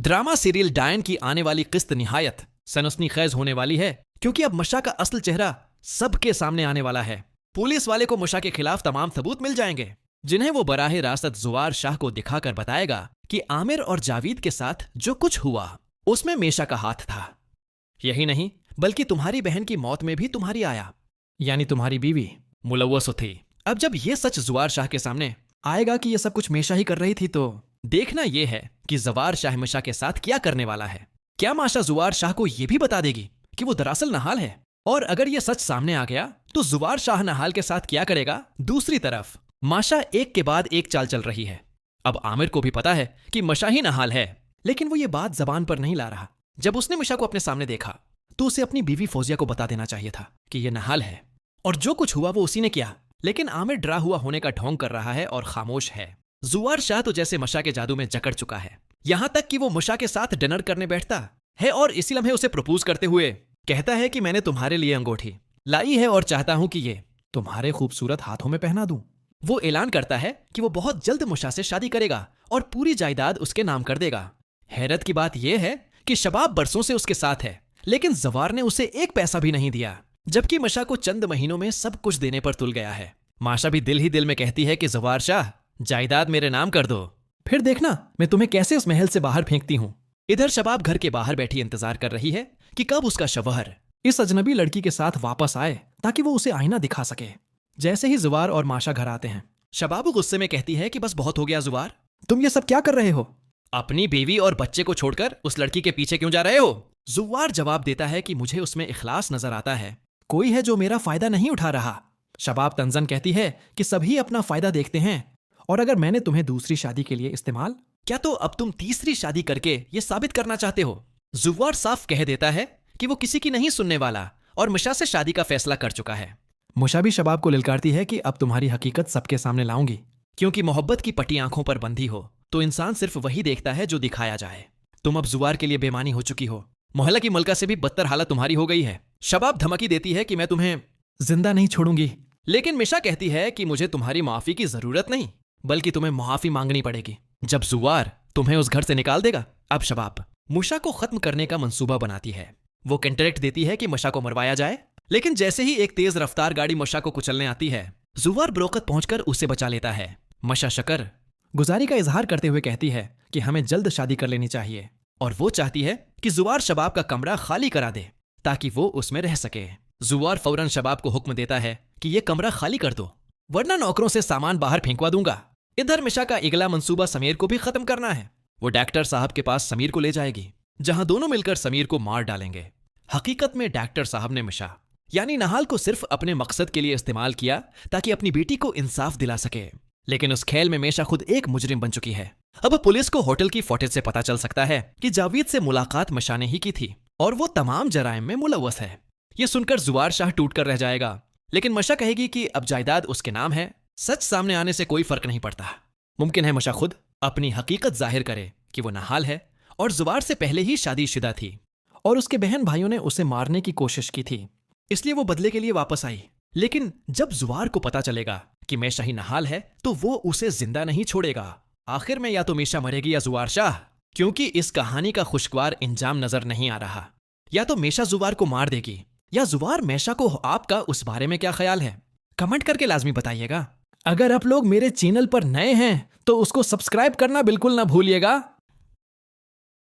Drama serial डायन की आने वाली किस्त निहायत सनसनीखेज होने वाली है, क्योंकि अब मशा का असल चेहरा सबके सामने आने वाला है। पुलिस वाले को मशा के खिलाफ तमाम सबूत मिल जाएंगे, जिन्हें वो बराह रास्त जुवार शाह को दिखाकर बताएगा कि आमिर और जावीद के साथ जो कुछ हुआ उसमें मेशा का हाथ था। यही नहीं बल्कि तुम्हारी बहन की मौत में भी तुम्हारी आया, यानी तुम्हारी बीवी मुलव्वस थी। अब जब ये सच जुवार शाह के सामने आएगा कि ये सब कुछ मेशा ही कर रही थी, तो देखना यह है कि जवार शाह मशा के साथ क्या करने वाला है। क्या माशा जुवार शाह को यह भी बता देगी कि वो दरअसल नहाल है? और अगर यह सच सामने आ गया तो जुवार शाह नहाल के साथ क्या करेगा? दूसरी तरफ माशा एक के बाद एक चाल चल रही है। अब आमिर को भी पता है कि मशा ही नहाल है, लेकिन वो ये बात जबान पर नहीं ला रहा। जब उसने मशा को अपने सामने देखा तो उसे अपनी बीवी फौजिया को बता देना चाहिए था कि यह नहाल है, और जो कुछ हुआ वो उसी ने किया। लेकिन आमिर डरा हुआ होने का ढोंग कर रहा है और खामोश है। जुवार शाह तो जैसे मशा के जादू में जकड़ चुका है, यहां तक कि वो मशा के साथ डिनर करने बैठता है और इसी लम्हे उसे प्रपोज करते हुए कहता है कि मैंने तुम्हारे लिए अंगूठी लाई है और चाहता हूं कि ये तुम्हारे खूबसूरत हाथों में पहना दूं। वो ऐलान करता है कि वो बहुत जल्द मशा से शादी करेगा और पूरी जायदाद उसके नाम कर देगा। हैरत की बात यह है कि शबाब बरसों से उसके साथ है, लेकिन जवार ने उसे एक पैसा भी नहीं दिया, जबकि मशा को चंद महीनों में सब कुछ देने पर तुल गया है। माशा भी दिल ही दिल में कहती है कि जवार शाह जायदाद मेरे नाम कर दो, फिर देखना मैं तुम्हें कैसे उस महल से बाहर फेंकती हूं। इधर शबाब घर के बाहर बैठी इंतजार कर रही है कि कब उसका शवहर इस अजनबी लड़की के साथ वापस आए ताकि वो उसे आईना दिखा सके। जैसे ही जुवार और माशा घर आते हैं, शबाब गुस्से में कहती है कि बस बहुत हो गया जुवार, तुम ये सब क्या कर रहे हो? अपनी बीवी और बच्चे को छोड़कर उस लड़की के पीछे क्यों जा रहे हो? जुवार जवाब देता है कि मुझे उसमें इखलास नजर आता है, कोई है जो मेरा फायदा नहीं उठा रहा। शबाब तंजन कहती है कि सभी अपना फायदा देखते हैं, और अगर मैंने तुम्हें दूसरी शादी के लिए इस्तेमाल क्या तो अब तुम तीसरी शादी करके ये साबित करना चाहते हो? जुवार साफ कह देता है कि वो किसी की नहीं सुनने वाला और मशा से शादी का फैसला कर चुका है। मुशा भी शबाब को लिलकारती है कि अब तुम्हारी हकीकत सबके सामने लाऊंगी, क्योंकि मोहब्बत की पट्टी आंखों पर बंधी हो तो इंसान सिर्फ वही देखता है जो दिखाया जाए। तुम अब जुवार के लिए बेमानी हो चुकी हो, मोहल्ला की मलका से भी बदतर हालत तुम्हारी हो गई है। शबाब धमकी देती है कि मैं तुम्हें जिंदा नहीं छोड़ूंगी, लेकिन मिशा कहती है कि मुझे तुम्हारी माफी की जरूरत नहीं, बल्कि तुम्हें मुआफी मांगनी पड़ेगी जब जुवार तुम्हें उस घर से निकाल देगा। अब शबाब मुशा को खत्म करने का मंसूबा बनाती है। वो कंट्रैक्ट देती है कि मशा को मरवाया जाए, लेकिन जैसे ही एक तेज रफ्तार गाड़ी मशा को कुचलने आती है, जुवार बरोकत पहुंचकर उसे बचा लेता है। मशा शकर गुजारी का इजहार करते हुए कहती है कि हमें जल्द शादी कर लेनी चाहिए, और वो चाहती है कि जुवार शबाब का कमरा खाली करा दे ताकि वो उसमें रह सके। जुवार फौरन शबाब को हुक्म देता है कि ये कमरा खाली कर दो, वरना नौकरों से सामान बाहर फेंकवा दूंगा। इधर मिशा का अगला मंसूबा समीर को भी खत्म करना है। वो डॉक्टर साहब के पास समीर को ले जाएगी, जहां दोनों मिलकर समीर को मार डालेंगे। हकीकत में डॉक्टर साहब ने मिशा यानी नहाल को सिर्फ अपने मकसद के लिए इस्तेमाल किया ताकि अपनी बेटी को इंसाफ दिला सके, लेकिन उस खेल में मेशा खुद एक मुजरिम बन चुकी है। अब पुलिस को होटल की फुटेज से पता चल सकता है कि जावीद से मुलाकात मशा ने ही की थी और वो तमाम जराइम में मुलव्वस है। ये सुनकर जुवार शाह टूट कर रह जाएगा, लेकिन मशा कहेगी कि अब जायदाद उसके नाम है। सच सामने आने से कोई फर्क नहीं पड़ता। मुमकिन है मशा खुद अपनी हकीकत जाहिर करे कि वो नहाल है और जुवार से पहले ही शादीशुदा थी और उसके बहन भाइयों ने उसे मारने की कोशिश की थी, इसलिए वो बदले के लिए वापस आई। लेकिन जब जुवार को पता चलेगा कि मेशा ही नहाल है तो वो उसे जिंदा नहीं छोड़ेगा। आखिर में या तो मेशा मरेगी या जुवार शाह, क्योंकि इस कहानी का खुशगवार इंजाम नजर नहीं आ रहा। या तो मेशा जुवार को मार देगी या जुवार मेशा को। आपका उस बारे में क्या ख्याल है? कमेंट करके लाजमी बताइएगा। अगर आप लोग मेरे चैनल पर नए हैं तो उसको सब्सक्राइब करना बिल्कुल ना भूलिएगा।